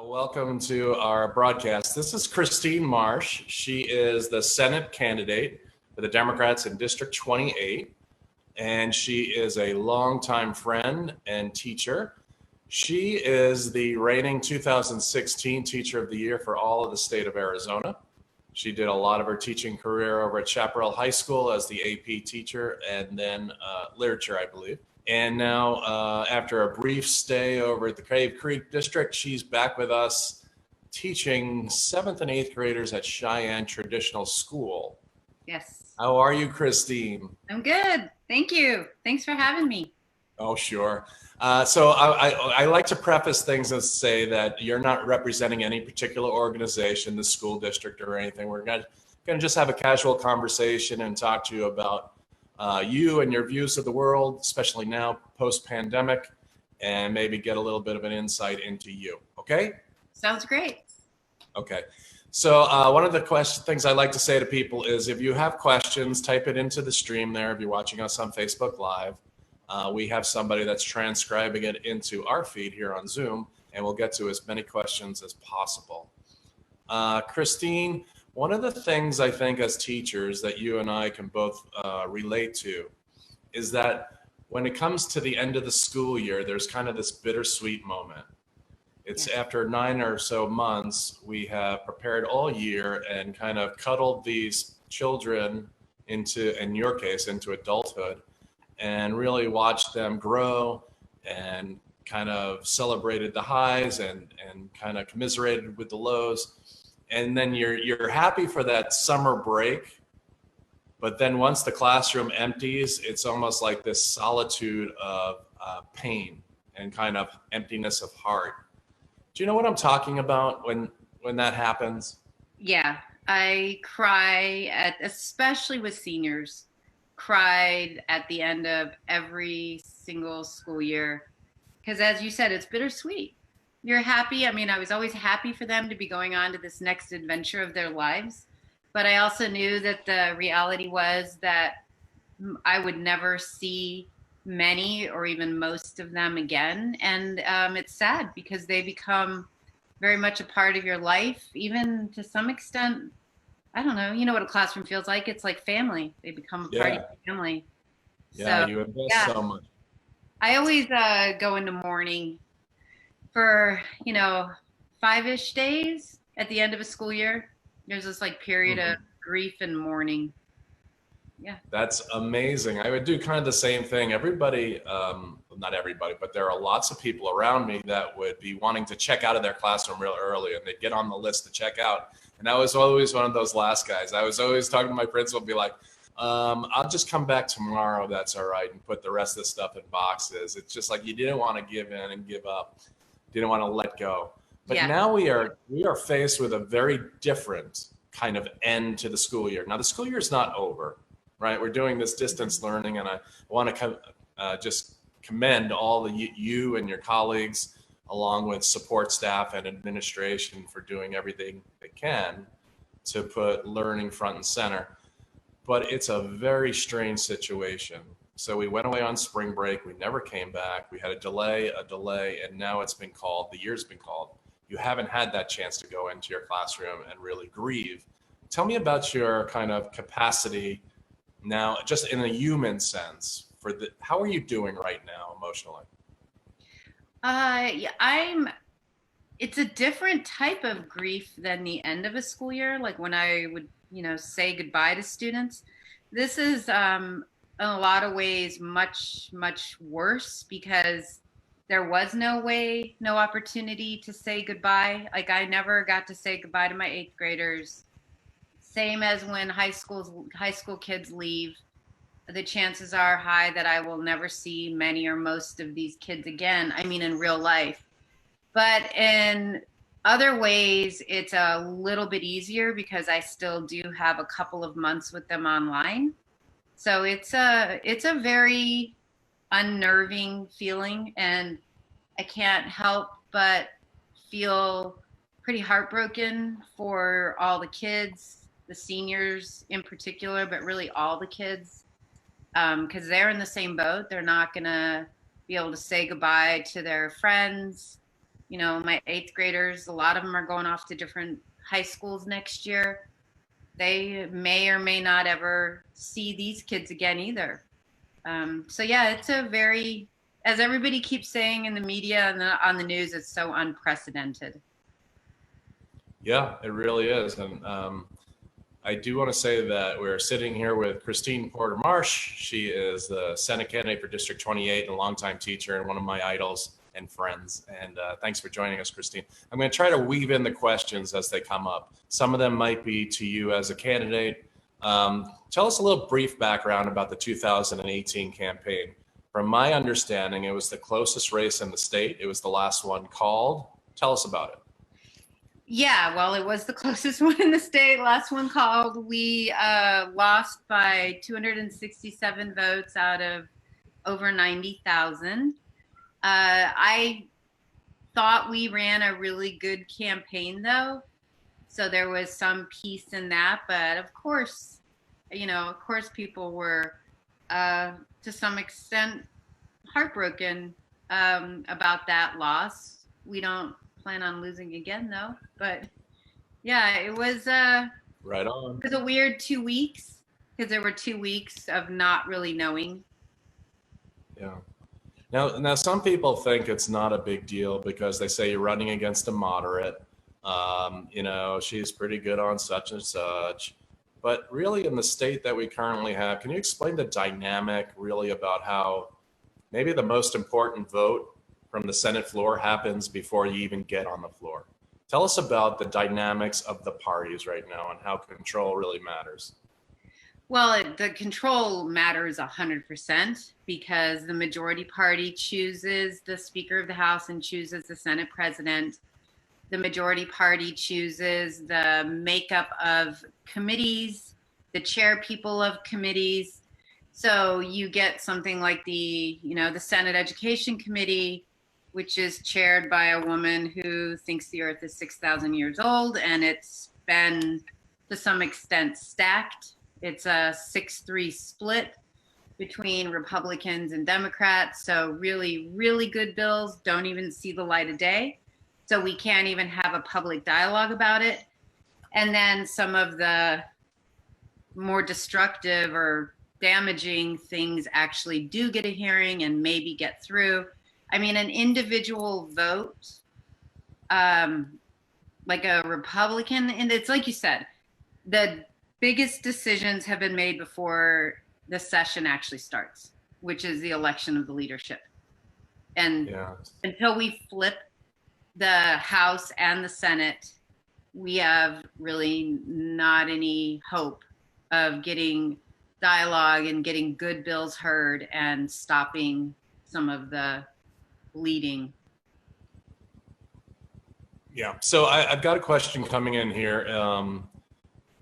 Welcome to our broadcast. This is Christine Marsh. She is the Senate candidate for the Democrats in District 28, and she is a longtime friend and teacher. She is the reigning 2016 Teacher of the Year for all of the state of Arizona. She did a lot of her teaching career over at Chaparral High School as the AP teacher and then literature, I believe. And now, after a brief stay over at the Cave Creek District, she's back with us teaching 7th and 8th graders at Cheyenne Traditional School. Yes. How are you, Christine? I'm good. Thank you. Thanks for having me. Oh, sure. So I like to preface things and say that you're not representing any particular organization, the school district or anything. We're going to just have a casual conversation and talk to you about you and your views of the world, especially now post-pandemic, and maybe get a little bit of an insight into you. Okay? Sounds great. Okay. So one of the things I like to say to people is if you have questions, type it into the stream there. If you're watching us on Facebook Live, we have somebody that's transcribing it into our feed here on Zoom, and we'll get to as many questions as possible. Christine, one of the things I think as teachers that you and I can both relate to is that when it comes to the end of the school year, there's kind of this bittersweet moment. It's after 9 or so months, we have prepared all year and kind of cuddled these children into, in your case, into adulthood and really watched them grow and kind of celebrated the highs and kind of commiserated with the lows. And then you're happy for that summer break, but then once the classroom empties, it's almost like this solitude of pain and kind of emptiness of heart. Do you know what I'm talking about when that happens? Yeah, I cry especially with seniors, cried at the end of every single school year. Because as you said, it's bittersweet. You're happy. I mean, I was always happy for them to be going on to this next adventure of their lives. But I also knew that the reality was that I would never see many or even most of them again. And it's sad because they become very much a part of your life, even to some extent. I don't know. You know what a classroom feels like? It's like family. They become a part of your family. Yeah, so, you invest so much. I always go into mourning for 5-ish days at the end of a school year. There's this like period of grief and mourning. Yeah, that's amazing. I would do kind of the same thing. Everybody, not everybody, but there are lots of people around me that would be wanting to check out of their classroom real early, and they'd get on the list to check out. And I was always one of those last guys. I was always talking to my principal, be like, I'll just come back tomorrow. That's all right. And put the rest of the stuff in boxes. It's just like you didn't want to give in and give up. Didn't want to let go. But now we are faced with a very different kind of end to the school year. Now the school year is not over, right? We're doing this distance learning, and I want to just commend all you and your colleagues, along with support staff and administration, for doing everything they can to put learning front and center. But it's a very strange situation. So we went away on spring break. We never came back. We had a delay, and now it's been called. The year's been called. You haven't had that chance to go into your classroom and really grieve. Tell me about your kind of capacity now, just in a human sense, how are you doing right now emotionally? It's a different type of grief than the end of a school year. Like when I would, say goodbye to students. This is, in a lot of ways, much, much worse because there was no opportunity to say goodbye. Like I never got to say goodbye to my 8th graders. Same as when high school kids leave, the chances are high that I will never see many or most of these kids again. I mean, in real life. But in other ways, it's a little bit easier because I still do have a couple of months with them online. So it's a very unnerving feeling, and I can't help but feel pretty heartbroken for all the kids, the seniors in particular, but really all the kids, because they're in the same boat. They're not going to be able to say goodbye to their friends. My eighth graders, a lot of them are going off to different high schools next year. They may or may not ever see these kids again either. So yeah, it's a very, as everybody keeps saying in the media and on the news, it's so unprecedented. Yeah, it really is. And I do want to say that we're sitting here with Christine Porter Marsh. She is the Senate candidate for District 28 and a longtime teacher and one of my idols and friends. And thanks for joining us, Christine. I'm going to try to weave in the questions as they come up. Some of them might be to you as a candidate. Tell us a little brief background about the 2018 campaign. From my understanding, it was the closest race in the state. It was the last one called. Tell us about it. Yeah, well, it was the closest one in the state. Last one called. We lost by 267 votes out of over 90,000. I thought we ran a really good campaign, though. So there was some peace in that. But of course, people were to some extent heartbroken about that loss. We don't plan on losing again, though. But yeah, it was right on. It was a weird 2 weeks because there were 2 weeks of not really knowing. Yeah. Now, some people think it's not a big deal because they say you're running against a moderate. She's pretty good on such and such. But really, in the state that we currently have, can you explain the dynamic really about how maybe the most important vote from the Senate floor happens before you even get on the floor? Tell us about the dynamics of the parties right now and how control really matters. Well, the control matters 100% because the majority party chooses the Speaker of the House and chooses the Senate President. The majority party chooses the makeup of committees, the chair people of committees. So you get something like the Senate Education Committee, which is chaired by a woman who thinks the Earth is 6,000 years old, and it's been, to some extent, stacked. It's a 6-3 split between Republicans and Democrats. So really, really good bills don't even see the light of day. So we can't even have a public dialogue about it. And then some of the more destructive or damaging things actually do get a hearing and maybe get through. I mean, an individual vote, like a Republican, and it's like you said, the biggest decisions have been made before the session actually starts, which is the election of the leadership. And until we flip the House and the Senate, we have really not any hope of getting dialogue and getting good bills heard and stopping some of the bleeding. Yeah. So I've got a question coming in here.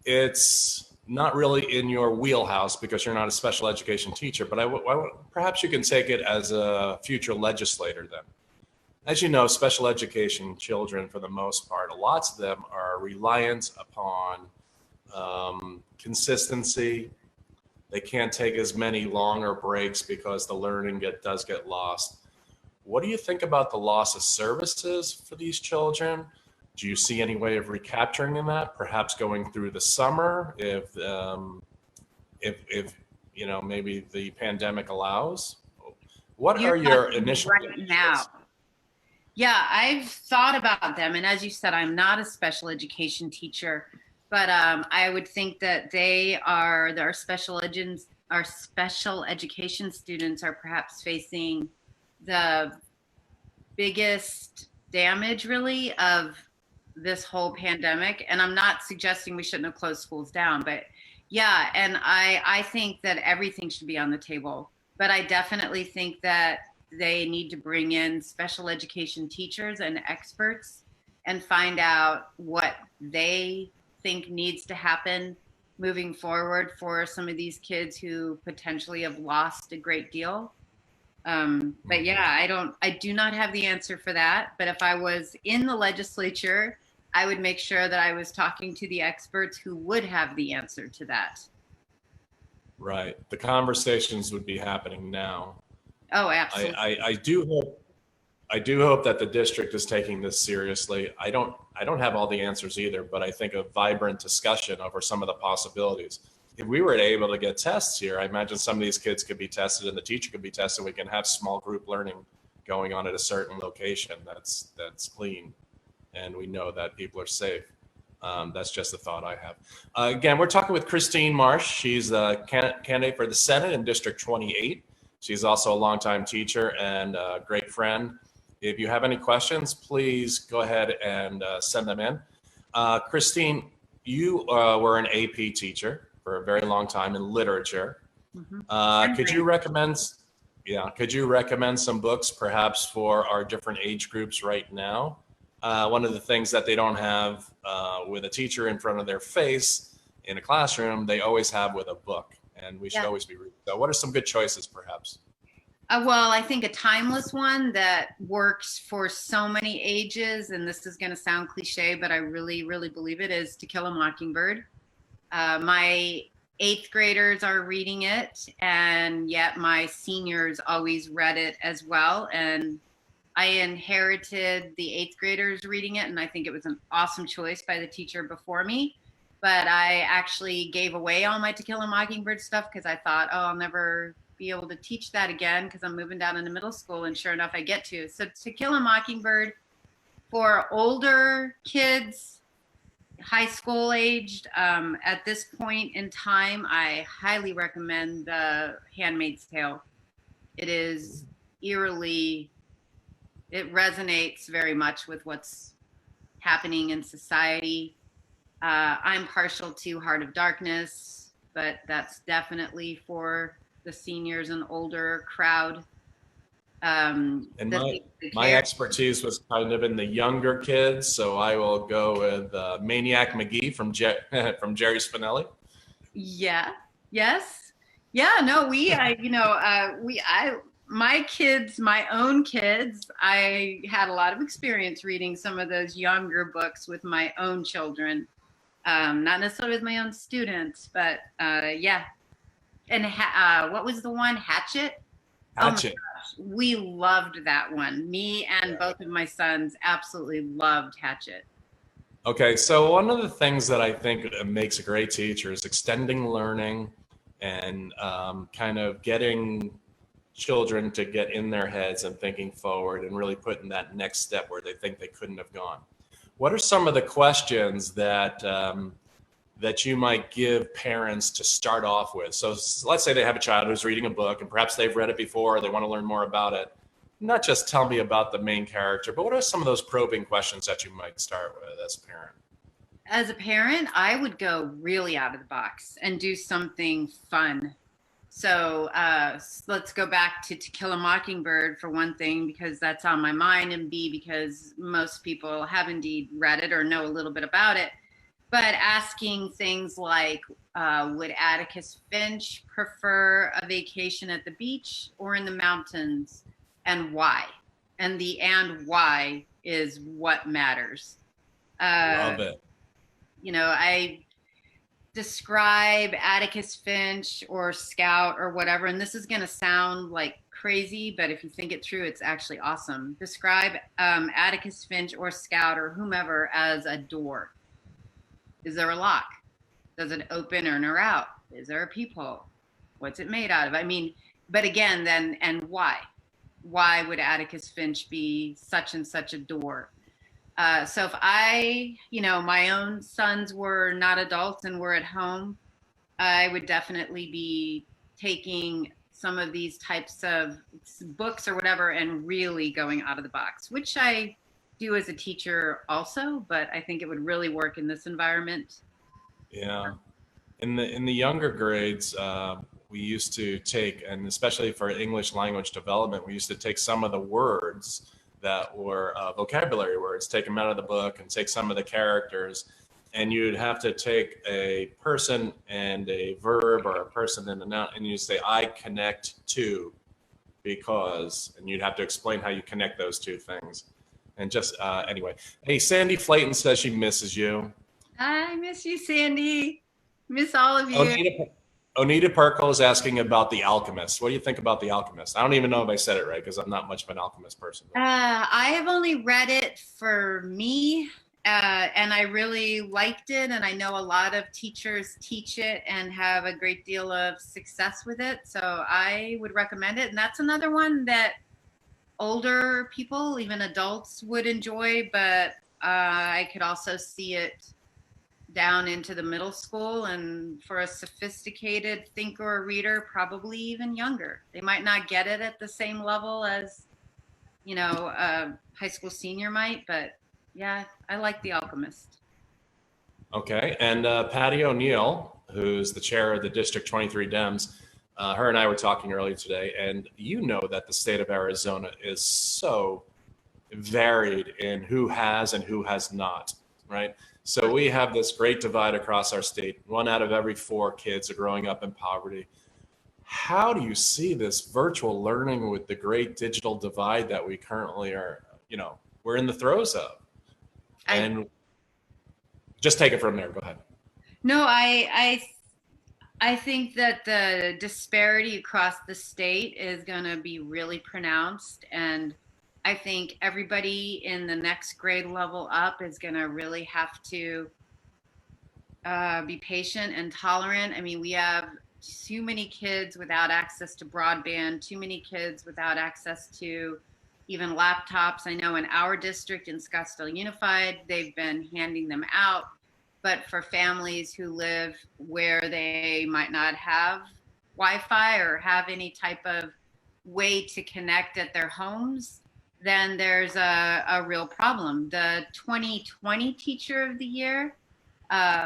It's not really in your wheelhouse because you're not a special education teacher, but perhaps you can take it as a future legislator then. As you know, special education children, for the most part, lots of them are reliant upon consistency. They can't take as many longer breaks because the learning does get lost. What do you think about the loss of services for these children? Do you see any way of recapturing in that? Perhaps going through the summer, if maybe the pandemic allows. What are your initial right now? Yeah, I've thought about them, and as you said, I'm not a special education teacher, but I would think that our special education students are perhaps facing the biggest damage, really, of this whole pandemic. And I'm not suggesting we shouldn't have closed schools down, but yeah, and I think that everything should be on the table. But I definitely think that they need to bring in special education teachers and experts and find out what they think needs to happen moving forward for some of these kids who potentially have lost a great deal. But yeah, I do not have the answer for that. But if I was in the legislature, I would make sure that I was talking to the experts who would have the answer to that. Right. The conversations would be happening now. Oh, absolutely. I I do hope that the district is taking this seriously. I don't have all the answers either, but I think a vibrant discussion over some of the possibilities. If we were able to get tests here, I imagine some of these kids could be tested and the teacher could be tested. We can have small group learning going on at a certain location that's clean, and we know that people are safe. That's just a thought I have. Again, we're talking with Christine Marsh. She's a candidate for the Senate in District 28. She's also a longtime teacher and a great friend. If you have any questions, please go ahead and send them in. Christine, you were an AP teacher for a very long time in literature. Mm-hmm. Could you recommend some books perhaps for our different age groups right now? One of the things that they don't have with a teacher in front of their face in a classroom, they always have with a book, and we should always be reading. So what are some good choices perhaps? Well, I think a timeless one that works for so many ages, and this is going to sound cliche, but I really, really believe it, is To Kill a Mockingbird. My 8th graders are reading it, and yet my seniors always read it as well. And I inherited the 8th graders reading it, and I think it was an awesome choice by the teacher before me. But I actually gave away all my To Kill a Mockingbird stuff because I thought, oh, I'll never be able to teach that again because I'm moving down into middle school, and sure enough I get to. So To Kill a Mockingbird for older kids, high school aged, at this point in time, I highly recommend The Handmaid's Tale. It is eerily, it resonates very much with what's happening in society. I'm partial to Heart of Darkness, but that's definitely for the seniors and older crowd. And my expertise was kind of in the younger kids, so I will go with Maniac McGee from from Jerry Spinelli. Yeah. Yes. Yeah. No. My kids, my own kids, I had a lot of experience reading some of those younger books with my own children. Not necessarily with my own students, but yeah. And what was the one? Hatchet? Hatchet. Oh, we loved that one. Me and both of my sons absolutely loved Hatchet. Okay, so one of the things that I think makes a great teacher is extending learning and kind of getting children to get in their heads and thinking forward and really putting that next step where they think they couldn't have gone. What are some of the questions that that you might give parents to start off with? So let's say they have a child who's reading a book and perhaps they've read it before, or they want to learn more about it. Not just tell me about the main character, but what are some of those probing questions that you might start with as a parent? As a parent, I would go really out of the box and do something fun. So let's go back to Kill a Mockingbird for one thing, because that's on my mind, and B, because most people have indeed read it or know a little bit about it. But asking things like, would Atticus Finch prefer a vacation at the beach or in the mountains, and why? And the "and why" is what matters. Love it. I describe Atticus Finch or Scout or whatever, and this is going to sound like crazy, but if you think it through, it's actually awesome. Describe Atticus Finch or Scout or whomever as a door. Is there a lock? Does it open in or out? Is there a peephole? What's it made out of? I mean, but again, then, and why? Why would Atticus Finch be such and such a door? So if my own sons were not adults and were at home, I would definitely be taking some of these types of books or whatever and really going out of the box, which I do as a teacher also, but I think it would really work in this environment. Yeah. In the younger grades, we used to take, and especially for English language development, we used to take some of the words that were vocabulary words, take them out of the book and take some of the characters, and you'd have to take a person and a verb, or a person and a noun, and you say, I connect to, because, and you'd have to explain how you connect those two things. And just anyway, hey, Sandy Flayton says she misses you. I miss you, Sandy. Miss all of you. Onita Perkle is asking about The Alchemist. What do you think about The Alchemist? I don't even know if I said it right because I'm not much of an Alchemist person. I have only read it for me, and I really liked it. And I know a lot of teachers teach it and have a great deal of success with it. So I would recommend it. And that's another one that older people, even adults, would enjoy. But I could also see it down into the middle school, and for a sophisticated thinker or reader, probably even younger. They might not get it at the same level as, a high school senior might, but yeah, I like The Alchemist. Okay. And Patty O'Neill, who's the chair of the District 23 Dems, her and I were talking earlier today, and you know that the state of Arizona is so varied in who has and who has not, right? So we have this great divide across our state. 1 out of every 4 kids are growing up in poverty. How do you see this virtual learning with the great digital divide that we currently are, we're in the throes of? And just take it from there. Go ahead. No, I think that the disparity across the state is going to be really pronounced, and I think everybody in the next grade level up is going to really have to be patient and tolerant. I mean, we have too many kids without access to broadband, too many kids without access to even laptops. I know in our district in Scottsdale Unified, they've been handing them out. But for families who live where they might not have Wi-Fi or have any type of way to connect at their homes, then there's a real problem. The 2020 Teacher of the Year,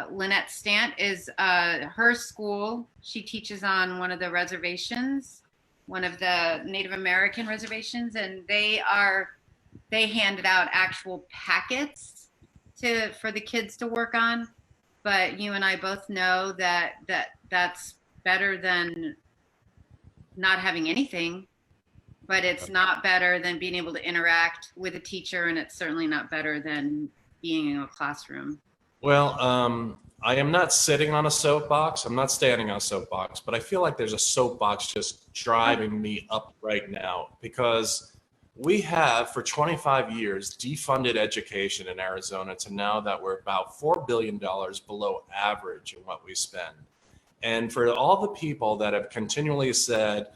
Lynette Stant, is her school. She teaches on one of the reservations, one of the Native American reservations, and they handed out actual packets for the kids to work on. But you and I both know that's better than not having anything. But it's not better than being able to interact with a teacher, and it's certainly not better than being in a classroom. Well, I am not sitting on a soapbox. I'm not standing on a soapbox, but I feel like there's a soapbox just driving me up right now because we have for 25 years defunded education in Arizona to now that we're about $4 billion below average in what we spend. And for all the people that have continually said,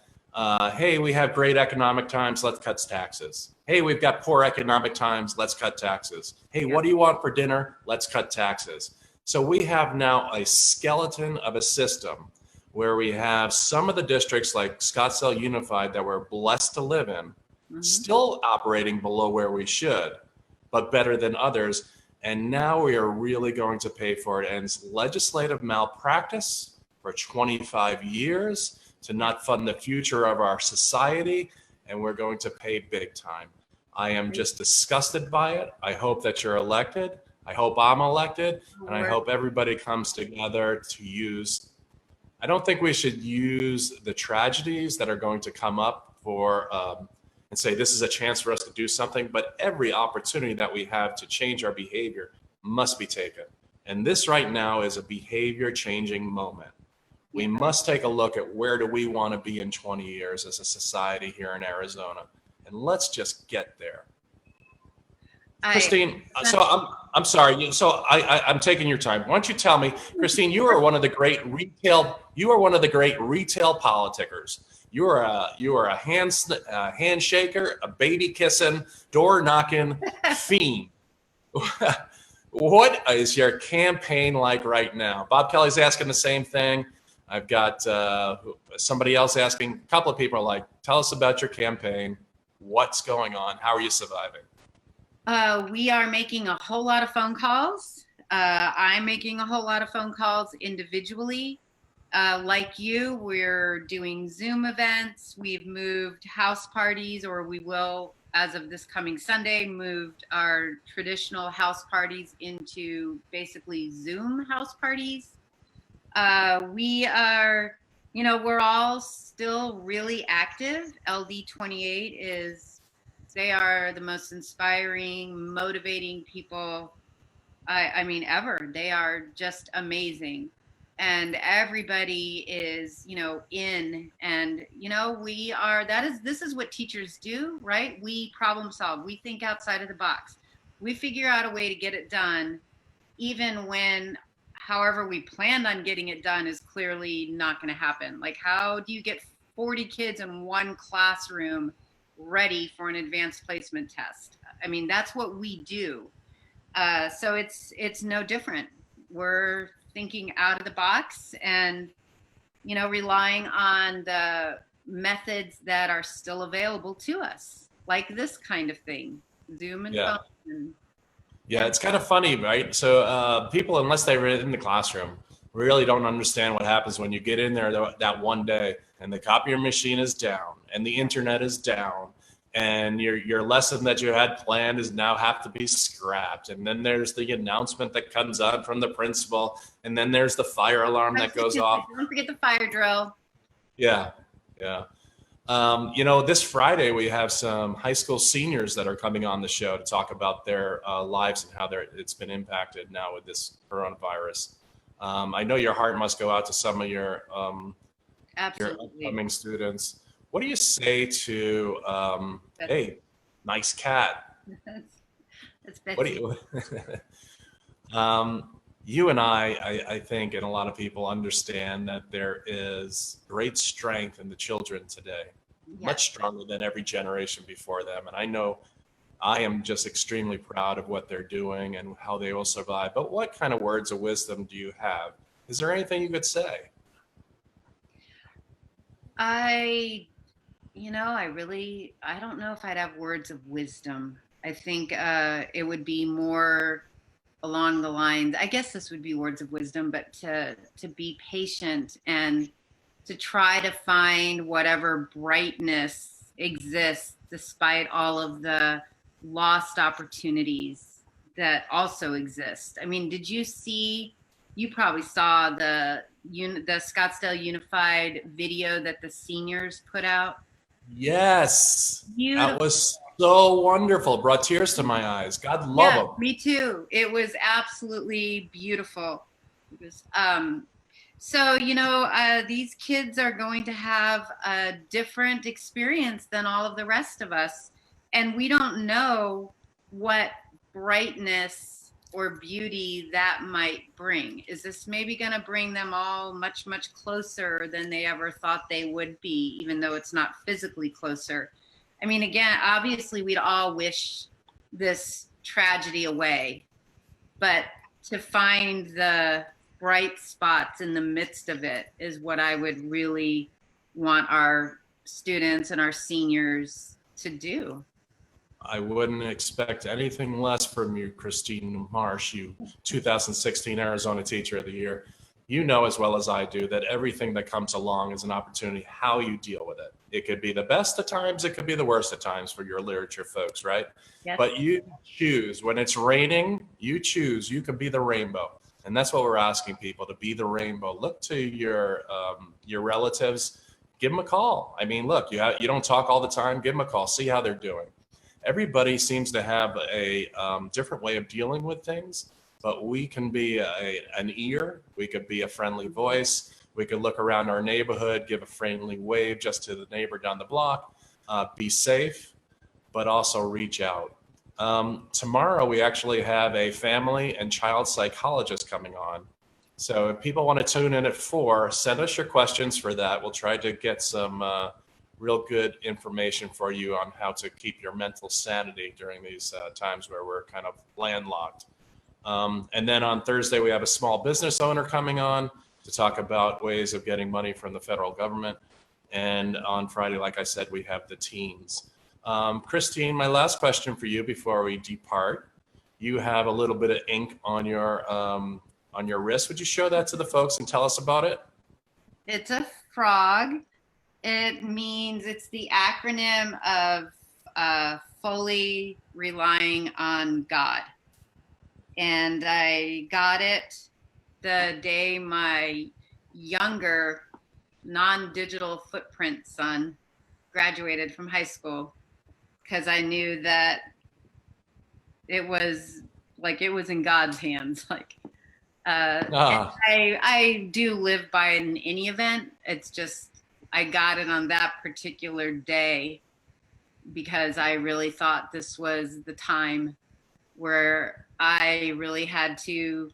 hey, we have great economic times, let's cut taxes. Hey, we've got poor economic times, let's cut taxes. Hey, what do you want for dinner? Let's cut taxes. So we have now a skeleton of a system where we have some of the districts like Scottsdale Unified that we're blessed to live in, still operating below where we should, but better than others. And now we are really going to pay for it. And it's legislative malpractice for 25 years to not fund the future of our society, and we're going to pay big time. I am just disgusted by it. I hope that you're elected. I hope I'm elected, and I hope everybody comes together to use. I don't think we should use the tragedies that are going to come up for and say this is a chance for us to do something, but every opportunity that we have to change our behavior must be taken. And this right now is a behavior changing moment. We must take a look at where do we want to be in 20 years as a society here in Arizona, and let's just get there. Christine, so I'm sorry. So I'm taking your time. Why don't you tell me, Christine? You are one of the great retail. You are one of the great retail politickers. You are a handshaker, a baby kissing, door knocking fiend. What is your campaign like right now? Bob Kelly's asking the same thing. I've got somebody else asking. A couple of people are like, "Tell us about your campaign. What's going on? How are you surviving?" We are making a whole lot of phone calls. I'm making a whole lot of phone calls individually. Like you, we're doing Zoom events. We've moved house parties, or we will, as of this coming Sunday, moved our traditional house parties into basically Zoom house parties. We are, we're all still really active. LD28 they are the most inspiring, motivating people, I mean, ever. They are just amazing. and everybody is, in, and, this is what teachers do, right? We problem solve, we think outside of the box, we figure out a way to get it done, even when however we planned on getting it done is clearly not going to happen. Like, how do you get 40 kids in one classroom ready for an advanced placement test? I mean, that's what we do. So it's no different. We're thinking out of the box, and relying on the methods that are still available to us, like this kind of thing, Zoom and Yeah. phone. And, Yeah, it's kind of funny, right? So people, unless they're in the classroom, really don't understand what happens when you get in there that one day and the copier machine is down and the internet is down and your lesson that you had planned is now have to be scrapped. And then there's the announcement that comes out from the principal, and then there's the fire alarm that goes off. Don't forget the fire drill. Yeah, yeah. This Friday we have some high school seniors that are coming on the show to talk about their lives and how it's been impacted now with this coronavirus. I know your heart must go out to some of your upcoming students. What do you say to, hey, nice cat? That's Betsy. What do you? You and I think, and a lot of people understand that there is great strength in the children today, much stronger than every generation before them. And I know I am just extremely proud of what they're doing and how they will survive. But what kind of words of wisdom do you have? Is there anything you could say? I don't know if I'd have words of wisdom. I think it would be more along the lines, I guess this would be words of wisdom, but to be patient and to try to find whatever brightness exists despite all of the lost opportunities that also exist. I mean, you probably saw the Scottsdale Unified video that the seniors put out? Yes. Beautiful. That was so wonderful. Brought tears to my eyes. God love them. Me too. It was absolutely beautiful. It was, so, these kids are going to have a different experience than all of the rest of us. And we don't know what brightness or beauty that might bring. Is this maybe going to bring them all much, much closer than they ever thought they would be, even though it's not physically closer? I mean, again, obviously we'd all wish this tragedy away, but to find the bright spots in the midst of it is what I would really want our students and our seniors to do. I wouldn't expect anything less from you, Christine Marsh, you 2016 Arizona Teacher of the Year. You know as well as I do that everything that comes along is an opportunity, how you deal with it. It could be the best at times, it could be the worst at times for your literature folks, right? Yes. But you choose. When it's raining, you choose. You can be the rainbow. And that's what we're asking people, to be the rainbow. Look to your relatives, give them a call. I mean, look, you don't talk all the time, give them a call, see how they're doing. Everybody seems to have a different way of dealing with things, but we can be an ear, we could be a friendly voice, we could look around our neighborhood, give a friendly wave just to the neighbor down the block, be safe, but also reach out. Tomorrow we actually have a family and child psychologist coming on. So if people want to tune in at 4, send us your questions for that. We'll try to get some real good information for you on how to keep your mental sanity during these times where we're kind of landlocked. And then on Thursday, we have a small business owner coming on to talk about ways of getting money from the federal government. And on Friday, like I said, we have the teens. Christine, my last question for you before we depart. You have a little bit of ink on your wrist. Would you show that to the folks and tell us about it? It's a frog. It's the acronym of fully relying on God. And I got it the day my younger non-digital footprint son graduated from high school, because I knew that it was in God's hands. Like, And I do live by it in any event. It's just I got it on that particular day because I really thought this was the time where I really had to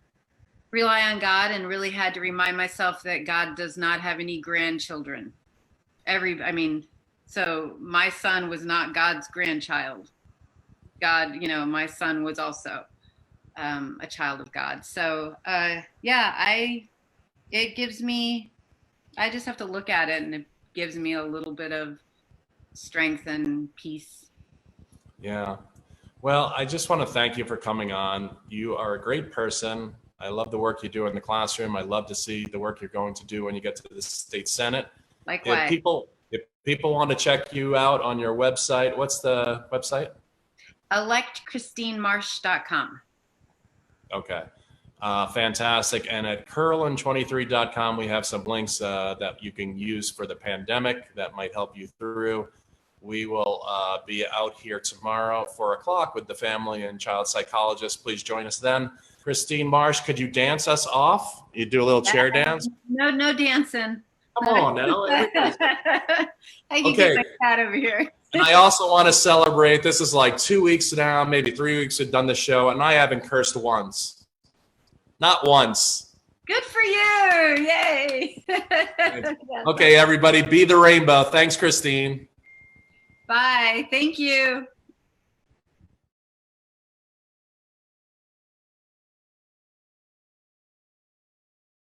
rely on God and really had to remind myself that God does not have any grandchildren. So my son was not God's grandchild. God, my son was also a child of God. So it gives me, I just have to look at it and it gives me a little bit of strength and peace. Yeah. Well, I just want to thank you for coming on. You are a great person. I love the work you do in the classroom. I love to see the work you're going to do when you get to the state senate. Likewise. If people want to check you out on your website, what's the website? electchristinemarsh.com. Okay. Fantastic. And at curlin23.com, we have some links that you can use for the pandemic that might help you through. We will be out here tomorrow at 4:00 with the family and child psychologist. Please join us then. Christine Marsh, could you dance us off? You do a little chair dance? No dancing. Come on now. I can get my cat over here. And I also want to celebrate. This is like 2 weeks now, maybe 3 weeks we've done the show, and I haven't cursed once. Not once. Good for you. Yay. Okay, everybody, be the rainbow. Thanks, Christine. Bye. Thank you.